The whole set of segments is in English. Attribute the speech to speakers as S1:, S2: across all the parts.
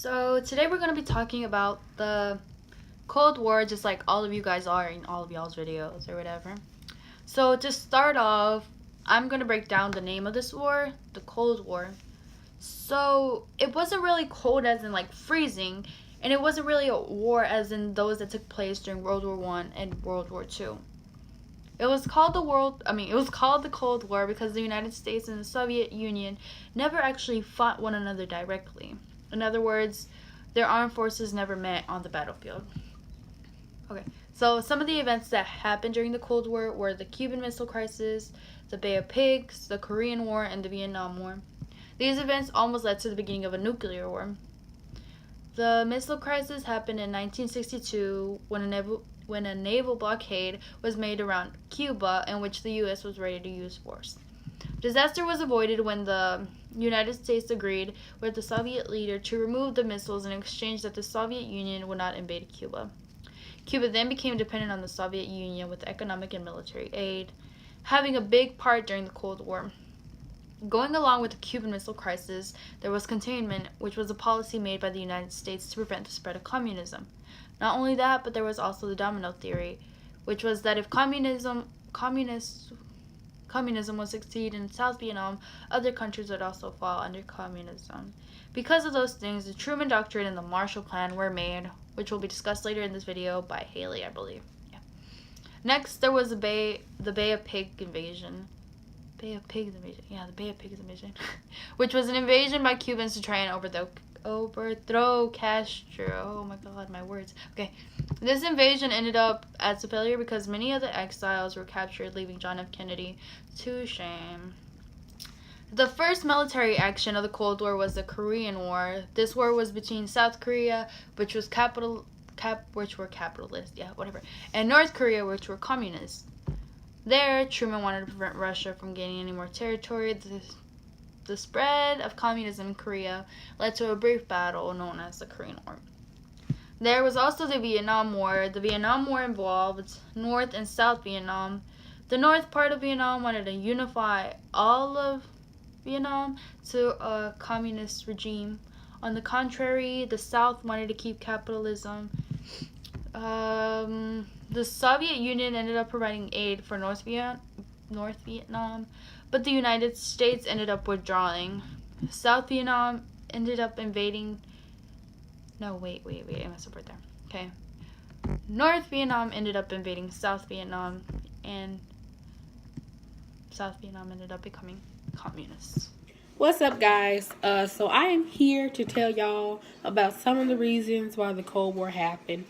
S1: So today we're going to be talking about the Cold War, just like all of you guys are in all of y'all's videos or whatever. So to start off, I'm going to break down the name of this war, the Cold War. So it wasn't really cold as in like freezing, and it wasn't really a war as in those that took place during World War One and World War Two. It was called the Cold War because the United States and the Soviet Union never actually fought one another directly. In other words, their armed forces never met on the battlefield. Okay, so some of the events that happened during the Cold War were the Cuban Missile Crisis, the Bay of Pigs, the Korean War, and the Vietnam War. These events almost led to the beginning of a nuclear war. The missile crisis happened in 1962 when a naval blockade was made around Cuba in which the U.S. was ready to use force. Disaster was avoided when the United States agreed with the Soviet leader to remove the missiles in exchange that the Soviet Union would not invade Cuba. Cuba then became dependent on the Soviet Union with economic and military aid, having a big part during the Cold War. Going along with the Cuban Missile Crisis, there was containment, which was a policy made by the United States to prevent the spread of communism. Not only that, but there was also the domino theory, which was that if communism would succeed in South Vietnam, other countries would also fall under communism. Because of those things, the Truman Doctrine and the Marshall Plan were made, which will be discussed later in this video by Haley, I believe. Yeah. Next, there was the Bay of Pigs invasion. The Bay of Pigs invasion, which was an invasion by Cubans to try and overthrow Castro. Oh my god, my words. Okay. This invasion ended up as a failure because many of the exiles were captured, leaving John F. Kennedy to shame. The first military action of the Cold War was the Korean War. This war was between South Korea, which were capitalist, and North Korea, which were communist. There, Truman wanted to prevent Russia from gaining any more territory. The spread of communism in Korea led to a brief battle known as the Korean War. There was also the Vietnam War. The Vietnam War involved North and South Vietnam. The North part of Vietnam wanted to unify all of Vietnam to a communist regime. On the contrary, the South wanted to keep capitalism. The Soviet Union ended up providing aid for North Vietnam, but the United States ended up withdrawing. South Vietnam ended up invading. No, wait, I messed up right there. Okay. North Vietnam ended up invading South Vietnam, and South Vietnam ended up becoming communists.
S2: What's up, guys? So I am here to tell y'all about some of the reasons why the Cold War happened.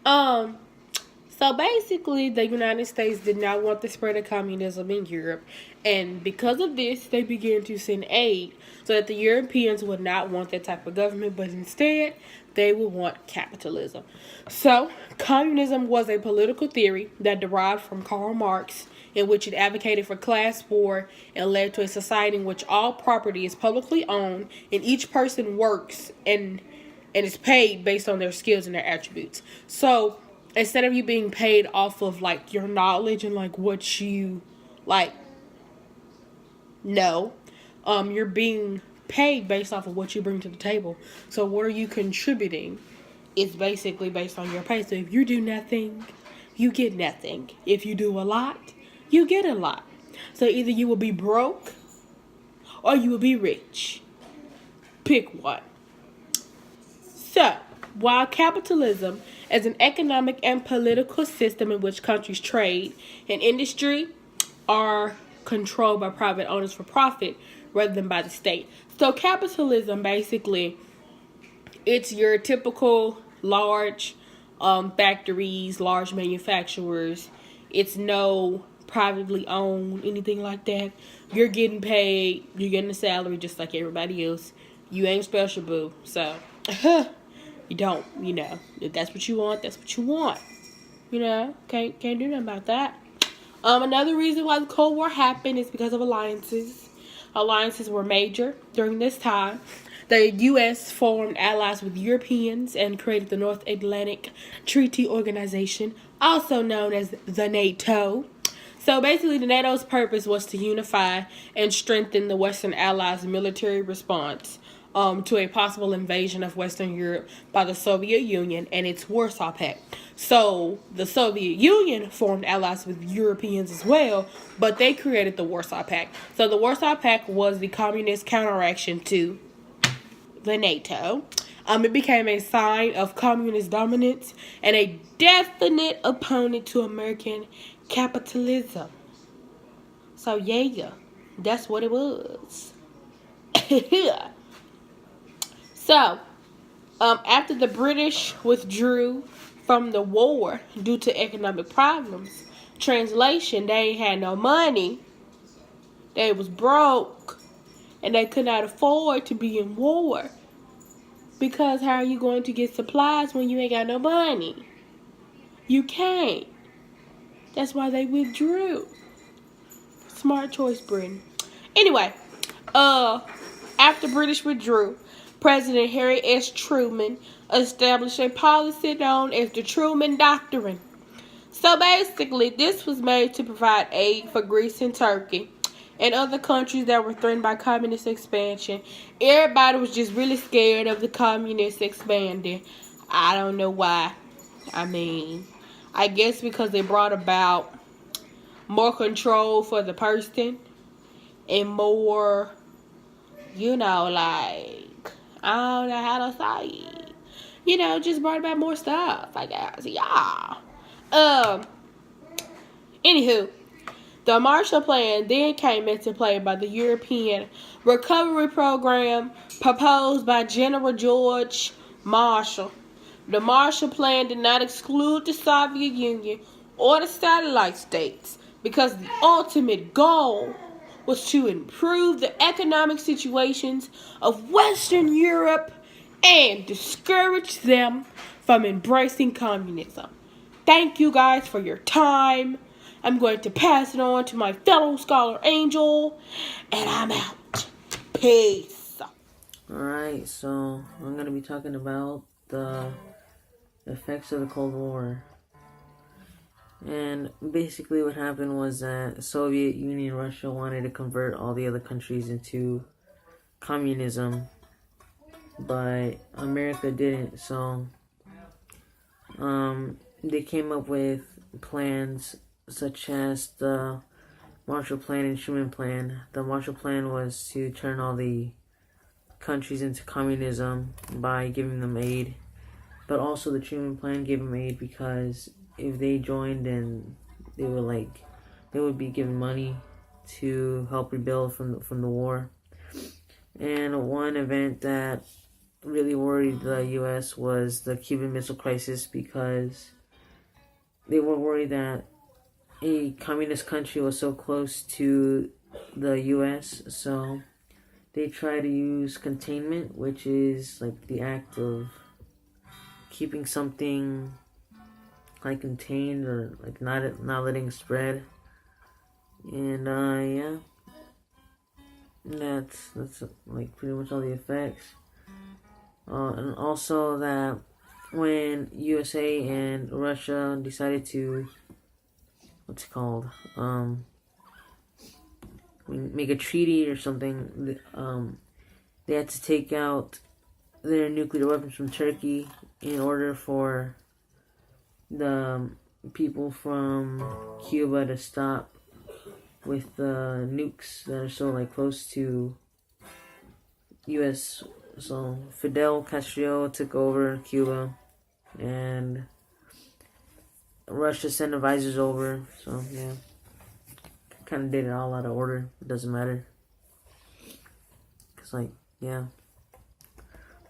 S2: So basically, the United States did not want the spread of communism in Europe, and because of this, they began to send aid so that the Europeans would not want that type of government, but instead, they would want capitalism. So, communism was a political theory that derived from Karl Marx, in which it advocated for class war and led to a society in which all property is publicly owned and each person works and is paid based on their skills and their attributes. So, instead of you being paid off of like your knowledge and like what you know, you're being paid based off of what you bring to the table. So what are you contributing is basically based on your pay. So if you do nothing, you get nothing. If you do a lot, you get a lot. So either you will be broke or you will be rich. Pick one. So, while capitalism is an economic and political system in which countries trade and industry are controlled by private owners for profit rather than by the state. So capitalism, basically, it's your typical large factories, large manufacturers. It's no privately owned, anything like that. You're getting paid, you're getting a salary just like everybody else. You ain't special, boo. So, you don't, if that's what you want, that's what you want. Can't do nothing about that. Another reason why the Cold War happened is because of alliances. Alliances were major during this time. The U.S. formed allies with Europeans and created the North Atlantic Treaty Organization, also known as the NATO. So basically, the NATO's purpose was to unify and strengthen the Western Allies' military response to a possible invasion of Western Europe by the Soviet Union and its Warsaw Pact. So the Soviet Union formed allies with Europeans as well, but they created the Warsaw Pact. So the Warsaw Pact was the communist counteraction to the NATO. It became a sign of communist dominance and a definite opponent to American capitalism. So yeah, that's what it was. So, after the British withdrew from the war due to economic problems, translation, they ain't had no money, they was broke, and they could not afford to be in war. Because how are you going to get supplies when you ain't got no money? You can't. That's why they withdrew. Smart choice, Britain. Anyway, after British withdrew, President Harry S. Truman established a policy known as the Truman Doctrine. So basically, this was made to provide aid for Greece and Turkey and other countries that were threatened by communist expansion. Everybody was just really scared of the communists expanding. I don't know why. I mean, I guess because they brought about more control for the person and more, like, I don't know how to say it. Just brought about more stuff, I guess. Yeah. Anywho, the Marshall Plan then came into play by the European Recovery Program proposed by General George Marshall. The Marshall Plan did not exclude the Soviet Union or the satellite states because the ultimate goal was to improve the economic situations of Western Europe and discourage them from embracing communism. Thank you guys for your time. I'm going to pass it on to my fellow scholar Angel, and I'm out. Peace.
S3: Alright, so I'm going to be talking about the effects of the Cold War. And basically what happened was that Soviet Union and Russia wanted to convert all the other countries into communism, but America didn't. So they came up with plans such as the Marshall Plan and Truman Plan. The Marshall Plan was to turn all the countries into communism by giving them aid, but also the Truman Plan gave them aid because if they joined, then they would be given money to help rebuild from the war. And one event that really worried the U.S. was the Cuban Missile Crisis, because they were worried that a communist country was so close to the U.S., so they try to use containment, which is like the act of keeping something like contained or like not letting it spread. And yeah, that's like pretty much all the effects. And also that when USA and Russia decided to make a treaty or something, they had to take out their nuclear weapons from Turkey in order for the people from Cuba to stop with the nukes that are so close to U.S. So Fidel Castro took over Cuba, and Russia sent advisors over. So yeah, kind of did it all out of order. It doesn't matter. Cause yeah,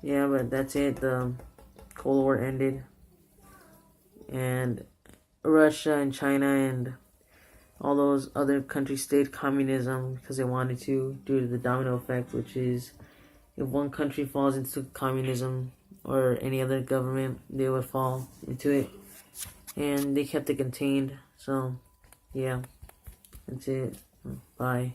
S3: but that's it. The Cold War ended, and Russia and China and all those other countries stayed communism because they wanted to, due to the domino effect, which is if one country falls into communism or any other government, they would fall into it. And they kept it contained. So, yeah, that's it. Bye.